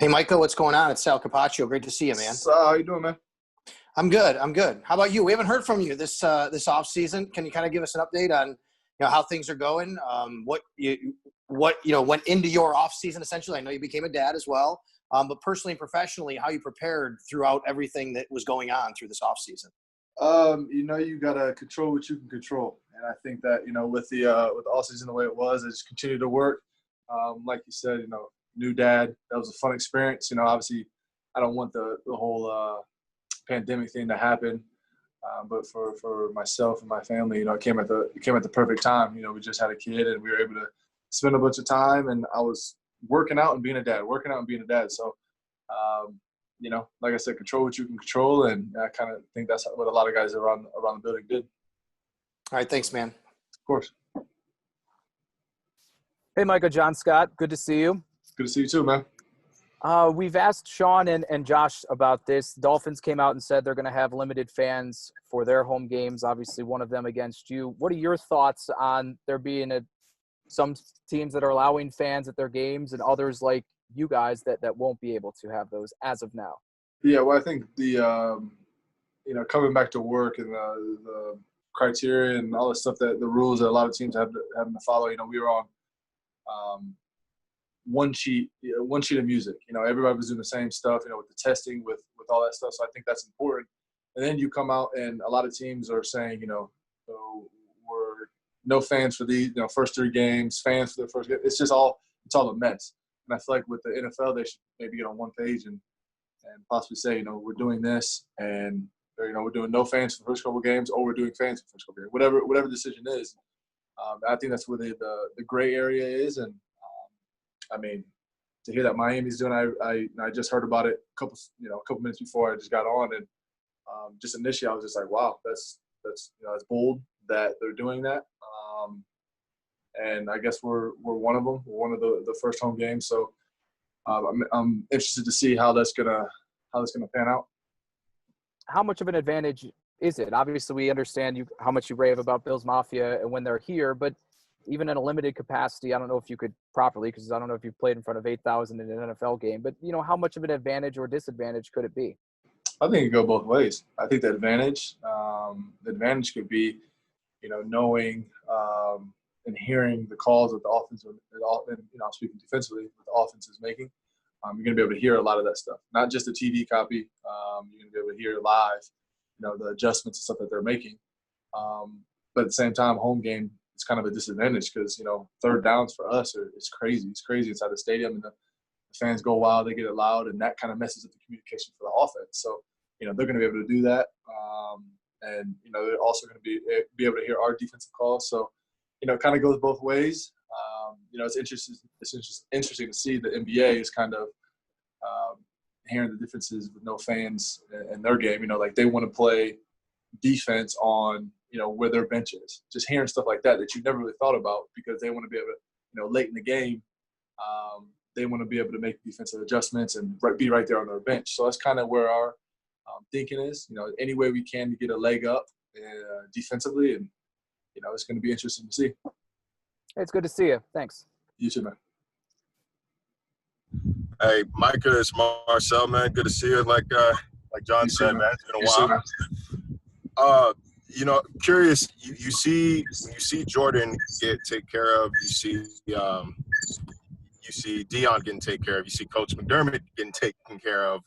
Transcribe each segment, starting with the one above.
Hey, Micah, what's going on? It's Sal Capaccio. Great to see you, man. So, how you doing, man? I'm good. I'm good. How about you? We haven't heard from you this off season. Can you kind of give us an update on how things are going? What went into your off season essentially? I know you became a dad as well, but personally and professionally, how you prepared throughout everything that was going on through this off season. You gotta control what you can control, and I think that with the all season the way it was, I just continued to work. Like you said, new dad. That was a fun experience. Obviously, I don't want the whole pandemic thing to happen, but for myself and my family, it came at the perfect time. We just had a kid, and we were able to spend a bunch of time, and I was working out and being a dad. So. Like I said, control what you can control, and I kind of think that's what a lot of guys around the building did. All right, thanks, man. Of course. Hey, Micah, John Scott. Good to see you. Good to see you too, man. We've asked Sean and Josh about this. Dolphins came out and said they're going to have limited fans for their home games, obviously one of them against you. What are your thoughts on there being some teams that are allowing fans at their games and others like you guys that won't be able to have those as of now? Yeah, well, I think the coming back to work and the criteria and all the stuff that the rules that a lot of teams having to follow. We were on one sheet of music. Everybody was doing the same stuff. With the testing, with all that stuff. So I think that's important. And then you come out and a lot of teams are saying, so we're no fans for these, first three games, fans for the first game. It's all a mess. And I feel like with the NFL, they should maybe get on one page and possibly say, we're doing this, and we're doing no fans for the first couple of games, or we're doing fans for the first couple of games. Whatever the decision is, I think that's where the gray area is. And to hear that Miami's doing, I just heard about it a couple minutes before I just got on, and just initially I was just like, wow, that's bold that they're doing that. And I guess we're one of them. We're one of the first home games. So I'm interested to see how that's gonna pan out. How much of an advantage is it? Obviously, we understand how much you rave about Bills Mafia and when they're here, but even in a limited capacity, I don't know if you could properly, because I don't know if you've played in front of 8,000 in an NFL game, but how much of an advantage or disadvantage could it be? I think it could go both ways. I think the advantage could be, knowing and hearing the calls that the offense, and speaking defensively, what the offense is making. You're going to be able to hear a lot of that stuff, not just the TV copy. You're going to be able to hear live, the adjustments and stuff that they're making. But at the same time, home game, it's kind of a disadvantage because, third downs for us it's crazy. It's crazy inside the stadium, and the fans go wild, they get it loud, and that kind of messes up the communication for the offense. So, they're going to be able to do that. And they're also going to be able to hear our defensive calls. So, it kind of goes both ways. It's interesting. It's interesting to see the NBA is kind of hearing the differences with no fans in their game. Like they want to play defense on where their bench is. Just hearing stuff like that you never really thought about, because they want to be able to late in the game, they want to be able to make defensive adjustments and be right there on their bench. So that's kind of where our thinking is. Any way we can to get a leg up defensively, and it's going to be interesting to see. It's good to see you. Thanks. You too, man. Hey, Micah, it's Marcel, man. Good to see you. Like John said, man, it's been a while. Curious. You see Jordan take care of. You see Dion getting taken care of. You see Coach McDermott getting taken care of.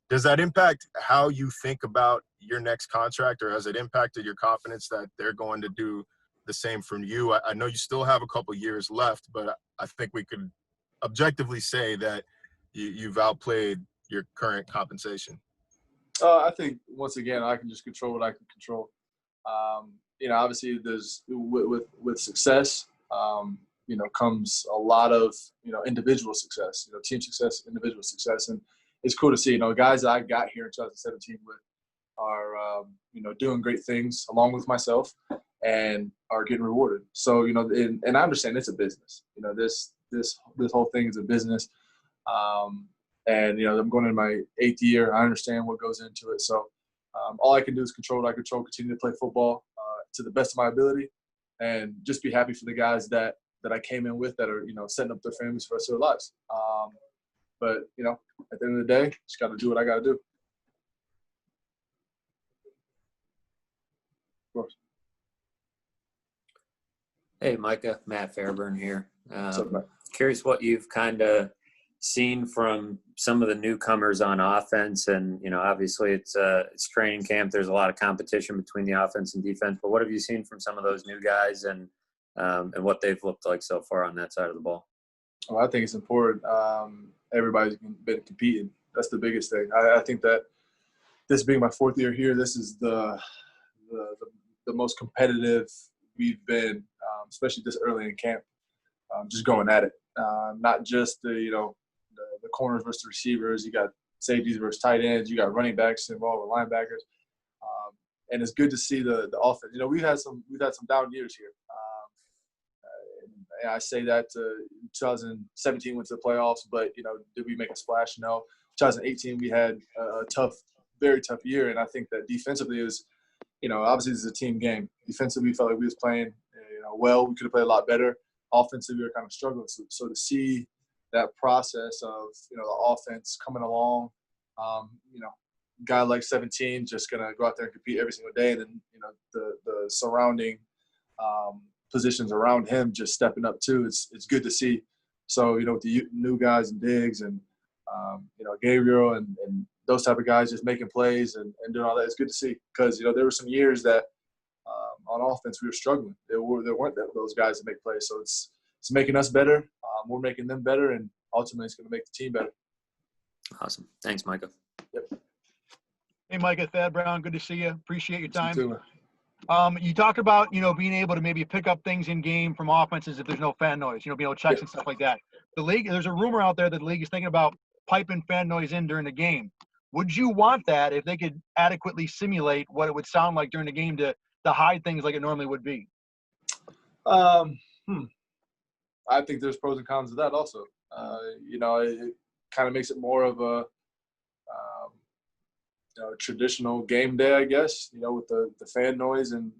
Does that impact how you think about your next contract, or has it impacted your confidence that they're going to do the same from you? I know you still have a couple years left, but I think we could objectively say that you've outplayed your current compensation. I think, once again, I can just control what I can control. Obviously there's with success, comes a lot of, individual success, team success, individual success. And it's cool to see, guys that I got here in 2017 with are, doing great things along with myself and are getting rewarded. So, and I understand it's a business, this whole thing is a business. And, I'm going in my 8th year. I understand what goes into it. So all I can do is control what I control, continue to play football to the best of my ability, and just be happy for the guys that I came in with that are, setting up their families for the rest of their lives. But, at the end of the day, just got to do what I got to do. Of course. Hey, Micah, Matt Fairburn here. What's up, Matt? Curious what you've kind of seen from some of the newcomers on offense, and obviously it's training camp. There's a lot of competition between the offense and defense. But what have you seen from some of those new guys, and what they've looked like so far on that side of the ball? Well, I think it's important. Everybody's been competing. That's the biggest thing. I think that this being my 4th year here, this is the most competitive we've been, especially this early in camp. Just going at it. Not just the corners versus the receivers. You got safeties versus tight ends. You got running backs involved with linebackers. And it's good to see the offense. We've had some down years here. And I say that 2017 went to the playoffs, but did we make a splash? No. 2018 we had a tough, very tough year, and I think that defensively is, obviously this is a team game. Defensively, we felt like we was playing, well. We could have played a lot better. Offensively, we were kind of struggling. So to see that process of the offense coming along, guy like 17 just gonna go out there and compete every single day, and then the surrounding positions around him just stepping up too. It's good to see. So with the new guys and Diggs and Gabriel and those type of guys just making plays and doing all that, it's good to see, because there were some years that on offense we were struggling. There weren't those guys that make plays. So it's making us better. We're making them better, and ultimately it's going to make the team better. Awesome. Thanks, Micah. Yep. Hey, Micah, Thad Brown, good to see you. Appreciate your time. You too. You talked about, being able to maybe pick up things in game from offenses if there's no fan noise, being able to checks and stuff like that. The league, there's a rumor out there that the league is thinking about piping fan noise in during the game. Would you want that if they could adequately simulate what it would sound like during the game to hide things like it normally would be? I think there's pros and cons to that also. It kind of makes it more of a traditional game day, I guess, with the fan noise and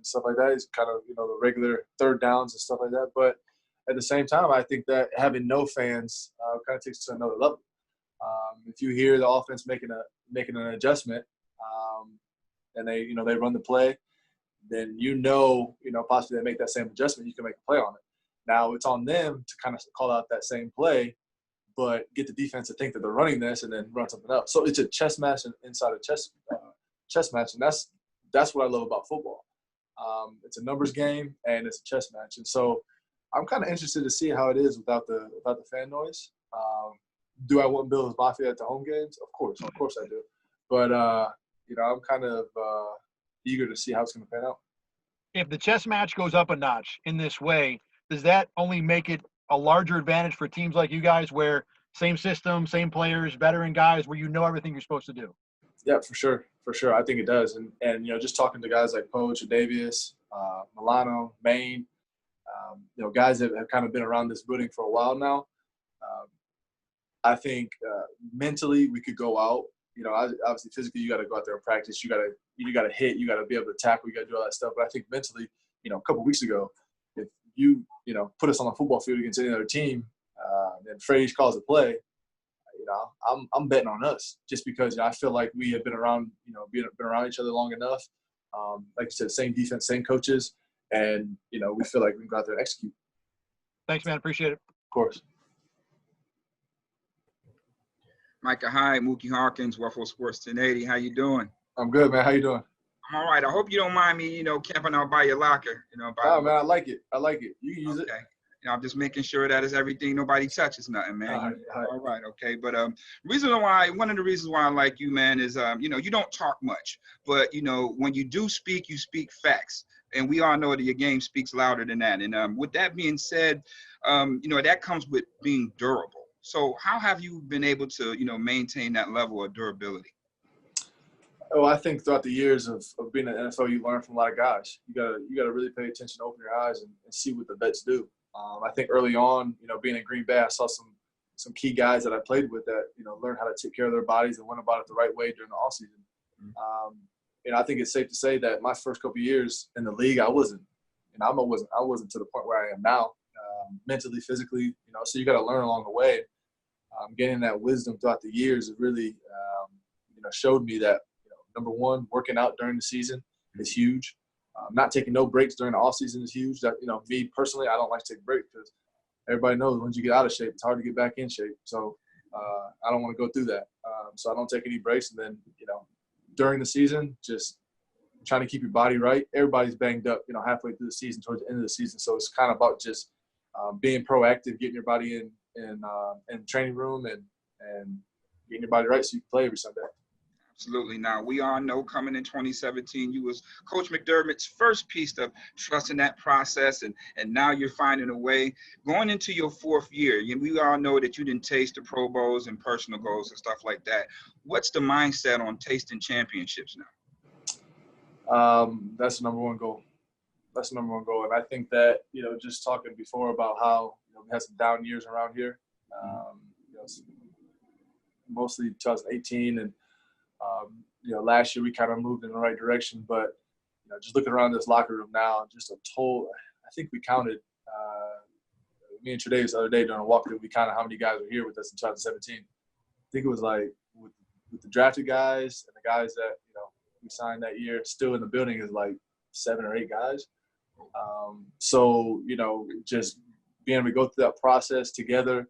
stuff like that. It's kind of, the regular third downs and stuff like that. But at the same time, I think that having no fans kind of takes it to another level. If you hear the offense making an adjustment, and they run the play, then possibly they make that same adjustment, you can make a play on it. Now it's on them to kind of call out that same play, but get the defense to think that they're running this and then run something else. So it's a chess match inside a chess match, and that's what I love about football. It's a numbers game and it's a chess match, and so I'm kind of interested to see how it is without the fan noise. Do I want Bills Mafia at the home games? Of course I do. But I'm kind of eager to see how it's going to pan out. If the chess match goes up a notch in this way, does that only make it a larger advantage for teams like you guys, where same system, same players, veteran guys, where everything you're supposed to do? Yeah, for sure. I think it does. And just talking to guys like Poach, Davius, Milano, Maine, guys that have kind of been around this building for a while now. I think mentally we could go out. Obviously physically you got to go out there and practice. You got to hit. You got to be able to tackle. You got to do all that stuff. But I think mentally, a couple of weeks ago, if you put us on the football field against any other team, and Freddie calls a play, I'm betting on us, just because I feel like we have been around, been around each other long enough. Like you said, same defense, same coaches, and we feel like we can go out there and execute. Thanks, man. Appreciate it. Of course. Micah Hyde, Mookie Hawkins, Waffle Sports 1080. How you doing? I'm good, man. How you doing? I'm all right. I hope you don't mind me, camping out by your locker. Man, I like it. You can use it. I'm just making sure that it's everything. Nobody touches nothing, man. All right. Okay. But one of the reasons why I like you, man, is you don't talk much, but when you do speak, you speak facts, and we all know that your game speaks louder than that. And with that being said, that comes with being durable. So how have you been able to, maintain that level of durability? Oh, I think throughout the years of being in the NFL, you learn from a lot of guys. You gotta really pay attention, open your eyes, and see what the vets do. I think early on, being in Green Bay, I saw some key guys that I played with that, learned how to take care of their bodies and went about it the right way during the offseason. I think it's safe to say that my first couple of years in the league, I wasn't to the point where I am now, mentally, physically, so you got to learn along the way. Getting that wisdom throughout the years has really, showed me that, number one, working out during the season is huge. Not taking no breaks during the off season is huge. That, me personally, I don't like to take breaks because everybody knows once you get out of shape, it's hard to get back in shape. So I don't want to go through that. So I don't take any breaks. And then, during the season, just trying to keep your body right. Everybody's banged up, halfway through the season, towards the end of the season. So it's kind of about just being proactive, getting your body in training room and getting your body right so you can play every Sunday. Absolutely. Now, we all know coming in 2017, you was Coach McDermott's first piece of trusting that process, and now you're finding a way. Going into your fourth year, we all know that you didn't taste the Pro Bowls and personal goals and stuff like that. What's the mindset on tasting championships now? That's the number one goal. That's the number one goal. And I think that, just talking before about how we had some down years around here, mostly 2018 and last year we kind of moved in the right direction, but just looking around this locker room now, just I think we counted, me and Tredavious the other day during a walkthrough, we counted how many guys were here with us in 2017. I think it was like with the drafted guys and the guys that, we signed that year still in the building is like 7 or 8 guys. So, just being able to go through that process together,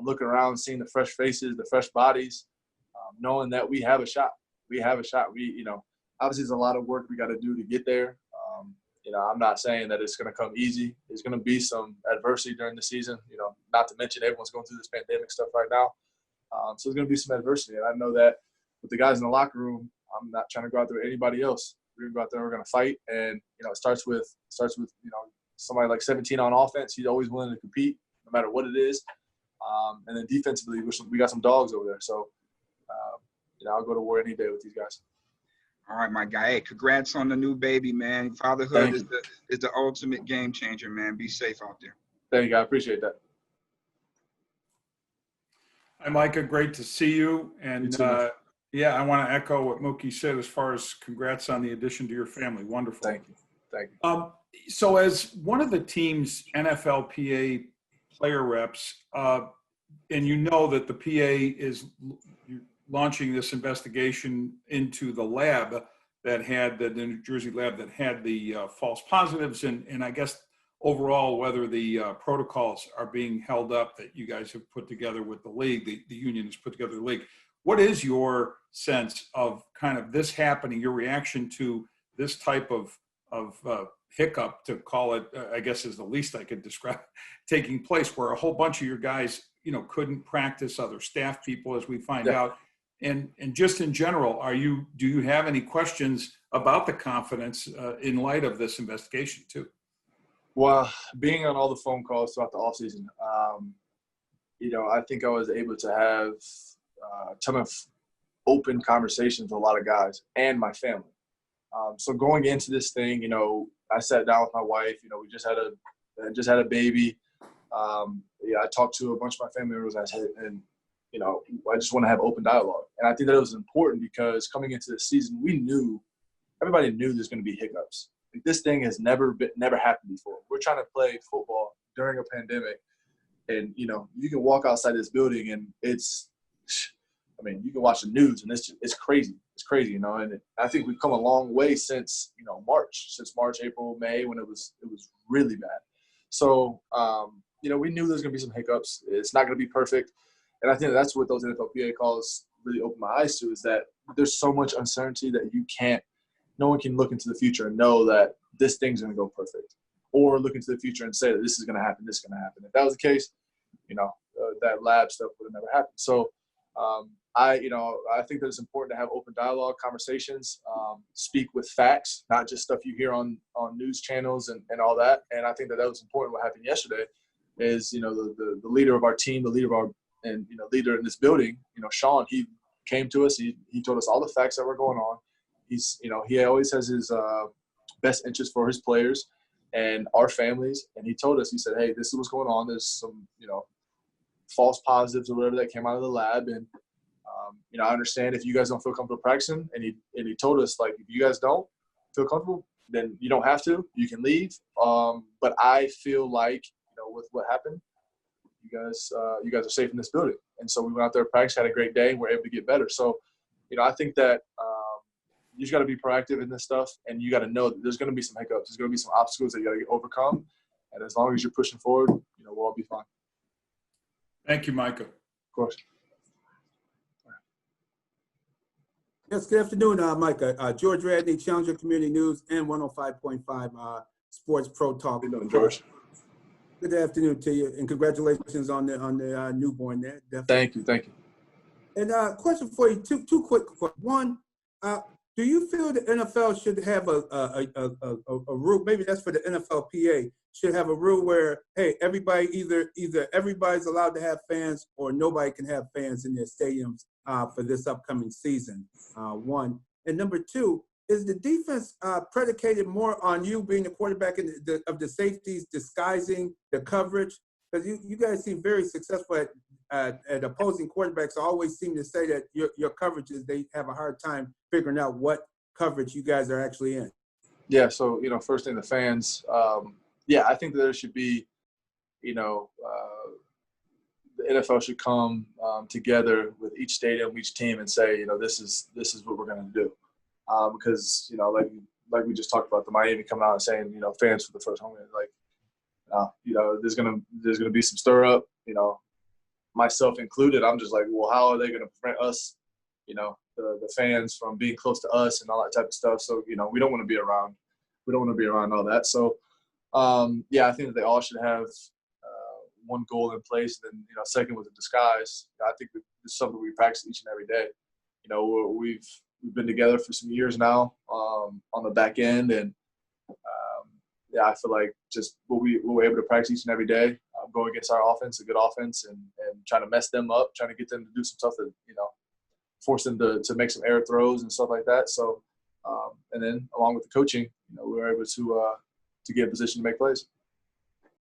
looking around, seeing the fresh faces, the fresh bodies, knowing that we have a shot. We have a shot. We, obviously there's a lot of work we got to do to get there. I'm not saying that it's going to come easy. There's going to be some adversity during the season, not to mention everyone's going through this pandemic stuff right now. So there's going to be some adversity. And I know that with the guys in the locker room, I'm not trying to go out there with anybody else. We're going to go out there, we're going to fight. And, it starts with somebody like 17 on offense. He's always willing to compete no matter what it is. And then defensively, we got some dogs over there. So, I'll go to war any day with these guys. All right, my guy. Hey, congrats on the new baby, man. Fatherhood is the ultimate game changer, man. Be safe out there. Thank you. I appreciate that. Hi, Micah. Great to see you. And You too, yeah, I want to echo what Mookie said as far as congrats on the addition to your family. Wonderful. Thank you. So as one of the team's NFLPA player reps, and that the PA is launching this investigation into the lab that had the New Jersey lab that had the false positives, and I guess overall whether the protocols are being held up that you guys have put together with the league, the union has put together the league. What is your sense of kind of this happening, your reaction to this type of hiccup, to call it, I guess is the least I could describe, taking place, where a whole bunch of your guys, couldn't practice, other staff people, as we find out. And just in general, do you have any questions about the confidence in light of this investigation too? Well, being on all the phone calls throughout the offseason, I think I was able to have a ton of open conversations with a lot of guys and my family. So going into this thing, I sat down with my wife. We just had a baby. I talked to a bunch of my family members, and I just want to have open dialogue. And I think that it was important because coming into the season, everybody knew there's going to be hiccups. Like, this thing has never happened before. We're trying to play football during a pandemic, and you can walk outside this building and you can watch the news and it's crazy. It's crazy, And I think we've come a long way since March, April, May, when it was really bad. So we knew there was going to be some hiccups. It's not going to be perfect. And I think that's what those NFLPA calls really opened my eyes to, is that there's so much uncertainty that no one can look into the future and know that this thing's going to go perfect, or look into the future and say that this is going to happen, this is going to happen. If that was the case, that lab stuff would have never happened. So I think that it's important to have open dialogue, conversations, speak with facts, not just stuff you hear on news channels and all that. And I think that was important. What happened yesterday is, the leader of our team, the leader of our leader in this building, Sean, he came to us. He told us all the facts that were going on. He always has his best interest for his players and our families. And he told us, he said, hey, this is what's going on. There's some, false positives or whatever that came out of the lab. And, I understand if you guys don't feel comfortable practicing. And he told us, like, if you guys don't feel comfortable, then you don't have to. You can leave. But I feel like, with what happened, you guys are safe in this building. And so we went out there, practice, had a great day, and we're able to get better. So, I think that you just got to be proactive in this stuff, and you got to know that there's going to be some hiccups. There's going to be some obstacles that you got to overcome. And as long as you're pushing forward, we'll all be fine. Thank you, Micah. Of course. Yes, good afternoon, Micah. George Radney, Challenger Community News and 105.5 Sports Pro Talk. How you doing, George? Good afternoon to you, and congratulations on the newborn there. Definitely. Thank you. And question for you, two quick questions. One, do you feel the NFL should have a rule? Maybe that's for the NFLPA. Should have a rule where, hey, everybody either everybody's allowed to have fans or nobody can have fans in their stadiums for this upcoming season. One, and number two, is the defense predicated more on you being the quarterback of the safeties, disguising the coverage? Because you guys seem very successful at opposing quarterbacks. I always seem to say that your coverages, they have a hard time figuring out what coverage you guys are actually in. Yeah, so, first thing, the fans, I think that there should be, the NFL should come together with each stadium, each team, and say, this is what we're going to do. Because, like we just talked about, the Miami coming out and saying, fans for the first home game, there's gonna be some stir up, myself included. I'm just like, well, how are they going to prevent us, the fans from being close to us and all that type of stuff? So, we don't want to be around. We don't want to be around all that. So, I think that they all should have one goal in place. And then, second was a disguise. I think it's something we practice each and every day. We've been together for some years now on the back end, and I feel like just what we're able to practice each and every day, going against our offense, a good offense, and trying to mess them up, trying to get them to do some stuff that force them to make some error throws and stuff like that. So, and then along with the coaching, we were able to get in position to make plays.